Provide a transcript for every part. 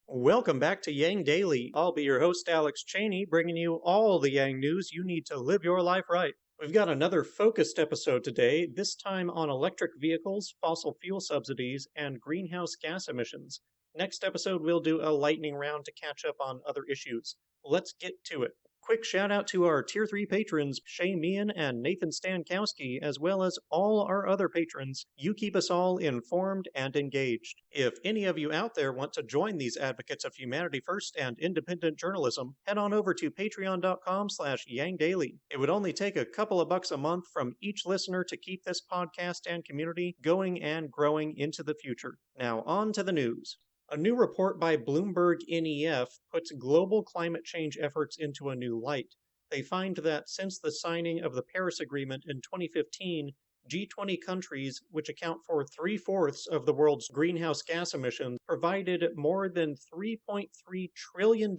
Welcome back to Yang Daily. I'll be your host, Alex Cheney, bringing you all the Yang news you need to live your life right. We've got another focused episode today, this time on electric vehicles, fossil fuel subsidies, and greenhouse gas emissions. Next episode, we'll do a lightning round to catch up on other issues. Let's get to it. Quick shout out to our Tier 3 patrons, Shay Meehan and Nathan Stankowski, as well as all our other patrons. You keep us all informed and engaged. If any of you out there want to join these advocates of humanity first and independent journalism, head on over to patreon.com/YangDaily. It would only take a couple of bucks a month from each listener to keep this podcast and community going and growing into the future. Now on to the news. A new report by Bloomberg NEF puts global climate change efforts into a new light. They find that since the signing of the Paris Agreement in 2015, G20 countries, which account for 3/4 of the world's greenhouse gas emissions, provided more than $3.3 trillion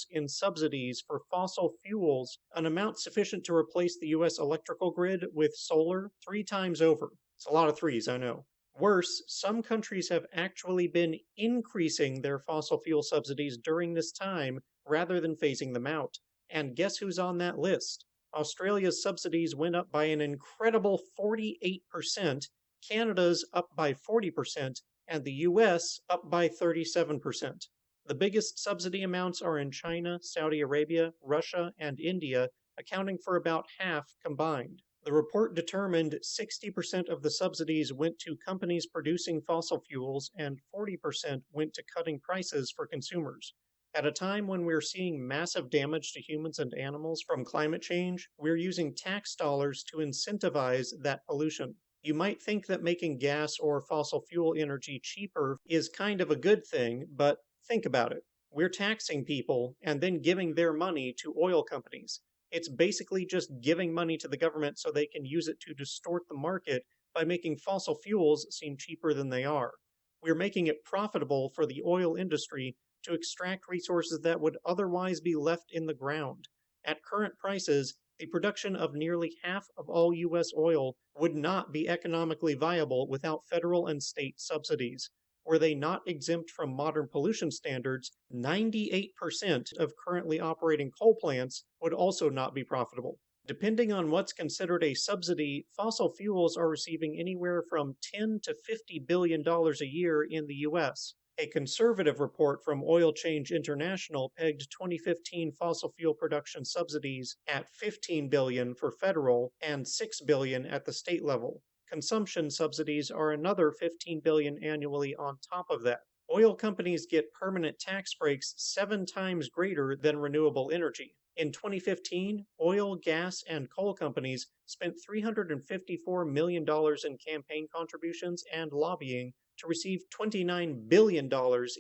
in subsidies for fossil fuels, an amount sufficient to replace the U.S. electrical grid with solar 3 times over. It's a lot of threes, I know. Worse, some countries have actually been increasing their fossil fuel subsidies during this time rather than phasing them out. And guess who's on that list? Australia's subsidies went up by an incredible 48%, Canada's up by 40%, and the US up by 37%. The biggest subsidy amounts are in China, Saudi Arabia, Russia, and India, accounting for about half combined. The report determined 60% of the subsidies went to companies producing fossil fuels and 40% went to cutting prices for consumers. At a time when we're seeing massive damage to humans and animals from climate change, we're using tax dollars to incentivize that pollution. You might think that making gas or fossil fuel energy cheaper is kind of a good thing, but think about it. We're taxing people and then giving their money to oil companies. It's basically just giving money to the government so they can use it to distort the market by making fossil fuels seem cheaper than they are. We're making it profitable for the oil industry to extract resources that would otherwise be left in the ground. At current prices, the production of nearly half of all U.S. oil would not be economically viable without federal and state subsidies. Were they not exempt from modern pollution standards, 98% of currently operating coal plants would also not be profitable. Depending on what's considered a subsidy, fossil fuels are receiving anywhere from $10 to $50 billion a year in the U.S. A conservative report from Oil Change International pegged 2015 fossil fuel production subsidies at $15 billion for federal and $6 billion at the state level. Consumption subsidies are another $15 billion annually on top of that. Oil companies get permanent tax breaks 7 times greater than renewable energy. In 2015, oil, gas, and coal companies spent $354 million in campaign contributions and lobbying to receive $29 billion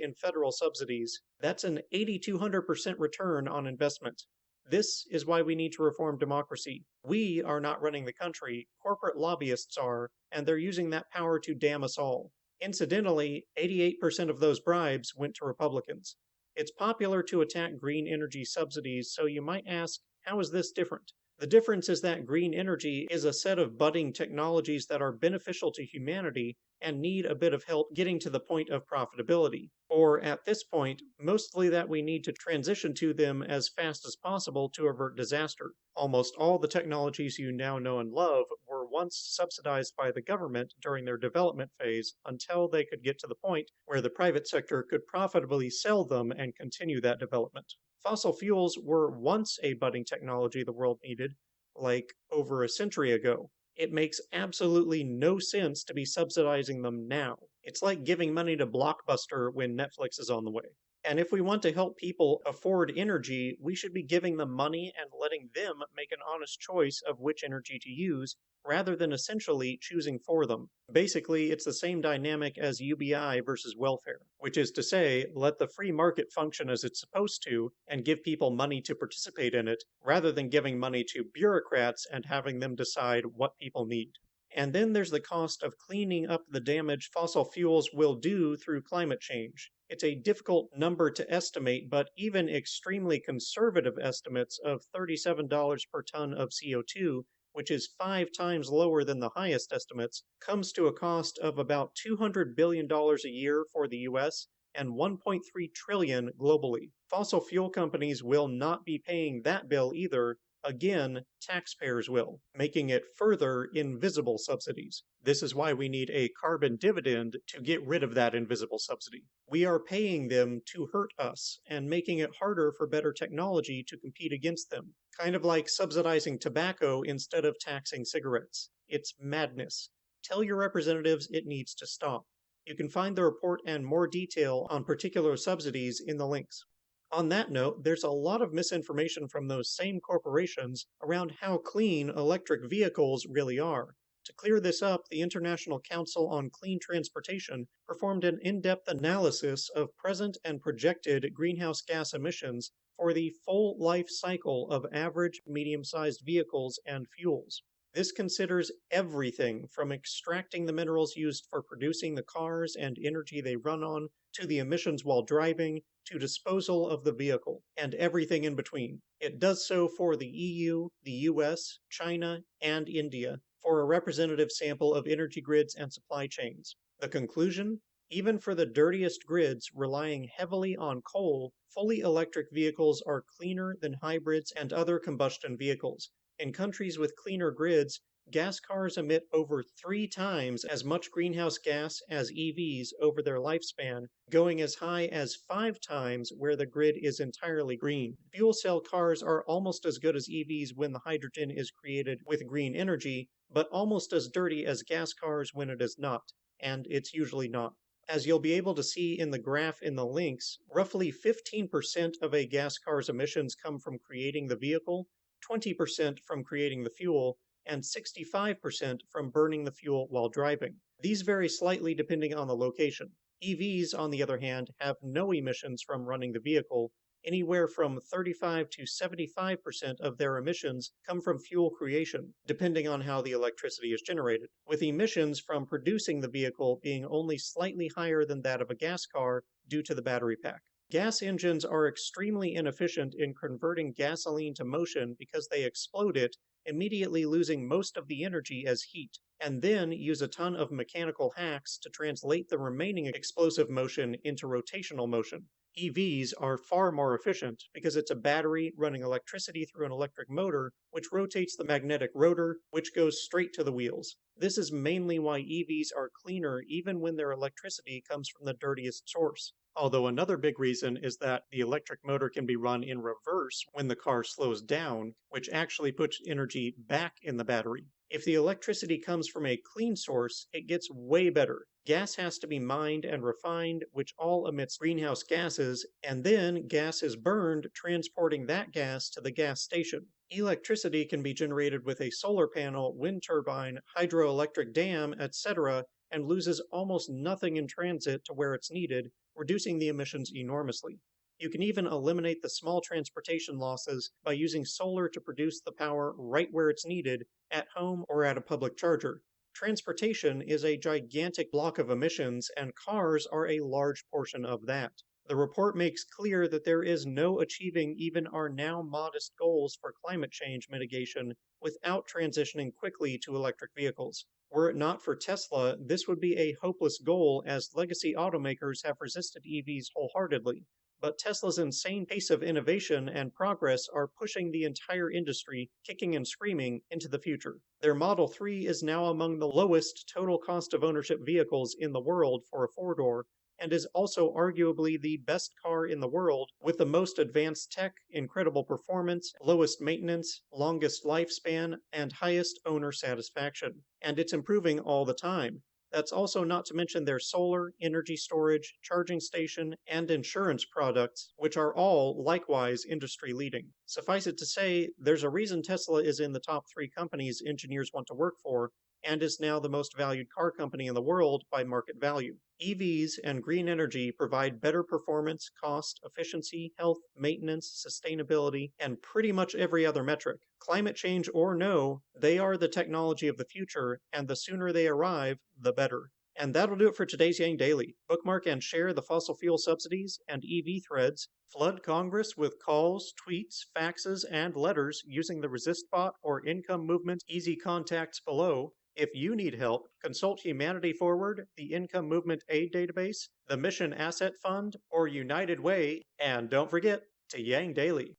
in federal subsidies. That's an 8,200% return on investment. This is why we need to reform democracy. We are not running the country, corporate lobbyists are, and they're using that power to damn us all. Incidentally, 88% of those bribes went to Republicans. It's popular to attack green energy subsidies, so you might ask, how is this different? The difference is that green energy is a set of budding technologies that are beneficial to humanity and need a bit of help getting to the point of profitability. Or, at this point, mostly that we need to transition to them as fast as possible to avert disaster. Almost all the technologies you now know and love were once subsidized by the government during their development phase until they could get to the point where the private sector could profitably sell them and continue that development. Fossil fuels were once a budding technology the world needed, like over a century ago. It makes absolutely no sense to be subsidizing them now. It's like giving money to Blockbuster when Netflix is on the way. And if we want to help people afford energy, we should be giving them money and letting them make an honest choice of which energy to use, rather than essentially choosing for them. Basically, it's the same dynamic as UBI versus welfare, which is to say, let the free market function as it's supposed to and give people money to participate in it, rather than giving money to bureaucrats and having them decide what people need. And then there's the cost of cleaning up the damage fossil fuels will do through climate change. It's a difficult number to estimate, but even extremely conservative estimates of $37 per ton of CO2, which is 5 times lower than the highest estimates, comes to a cost of about $200 billion a year for the US and 1.3 trillion globally. Fossil fuel companies will not be paying that bill either. Again, taxpayers will, making it further invisible subsidies. This is why we need a carbon dividend to get rid of that invisible subsidy. We are paying them to hurt us and making it harder for better technology to compete against them. Kind of like subsidizing tobacco instead of taxing cigarettes. It's madness. Tell your representatives it needs to stop. You can find the report and more detail on particular subsidies in the links. On that note, there's a lot of misinformation from those same corporations around how clean electric vehicles really are. To clear this up, the International Council on Clean Transportation performed an in-depth analysis of present and projected greenhouse gas emissions for the full life cycle of average medium-sized vehicles and fuels. This considers everything from extracting the minerals used for producing the cars and energy they run on, to the emissions while driving, to disposal of the vehicle, and everything in between. It does so for the EU, the US, China, and India, for a representative sample of energy grids and supply chains. The conclusion? Even for the dirtiest grids relying heavily on coal, fully electric vehicles are cleaner than hybrids and other combustion vehicles. In countries with cleaner grids, gas cars emit over 3 times as much greenhouse gas as EVs over their lifespan, going as high as 5 times where the grid is entirely green. Fuel cell cars are almost as good as EVs when the hydrogen is created with green energy, but almost as dirty as gas cars when it is not, and it's usually not. As you'll be able to see in the graph in the links, roughly 15% of a gas car's emissions come from creating the vehicle, 20% from creating the fuel, and 65% from burning the fuel while driving. These vary slightly depending on the location. EVs, on the other hand, have no emissions from running the vehicle. Anywhere from 35 to 75% of their emissions come from fuel creation, depending on how the electricity is generated, with emissions from producing the vehicle being only slightly higher than that of a gas car due to the battery pack. Gas engines are extremely inefficient in converting gasoline to motion because they explode it, immediately losing most of the energy as heat, and then use a ton of mechanical hacks to translate the remaining explosive motion into rotational motion. EVs are far more efficient because it's a battery running electricity through an electric motor, which rotates the magnetic rotor, which goes straight to the wheels. This is mainly why EVs are cleaner even when their electricity comes from the dirtiest source. Although another big reason is that the electric motor can be run in reverse when the car slows down, which actually puts energy back in the battery. If the electricity comes from a clean source, it gets way better. Gas has to be mined and refined, which all emits greenhouse gases, and then gas is burned, transporting that gas to the gas station. Electricity can be generated with a solar panel, wind turbine, hydroelectric dam, etc., and loses almost nothing in transit to where it's needed, reducing the emissions enormously. You can even eliminate the small transportation losses by using solar to produce the power right where it's needed, at home or at a public charger. Transportation is a gigantic block of emissions, and cars are a large portion of that. The report makes clear that there is no achieving even our now modest goals for climate change mitigation without transitioning quickly to electric vehicles. Were it not for Tesla, this would be a hopeless goal as legacy automakers have resisted EVs wholeheartedly. But Tesla's insane pace of innovation and progress are pushing the entire industry, kicking and screaming, into the future. Their Model 3 is now among the lowest total cost of ownership vehicles in the world for a four-door, and is also arguably the best car in the world, with the most advanced tech, incredible performance, lowest maintenance, longest lifespan, and highest owner satisfaction. And it's improving all the time. That's also not to mention their solar, energy storage, charging station, and insurance products, which are all likewise industry-leading. Suffice it to say, there's a reason Tesla is in the top 3 companies engineers want to work for, and is now the most valued car company in the world by market value. EVs and green energy provide better performance, cost, efficiency, health, maintenance, sustainability, and pretty much every other metric. Climate change or no, they are the technology of the future, and the sooner they arrive, the better. And that'll do it for today's Yang Daily. Bookmark and share the fossil fuel subsidies and EV threads. Flood Congress with calls, tweets, faxes, and letters using the ResistBot or Income Movement easy contacts below. If you need help, consult Humanity Forward, the Income Movement Aid Database, the Mission Asset Fund, or United Way, and don't forget to Yang Daily.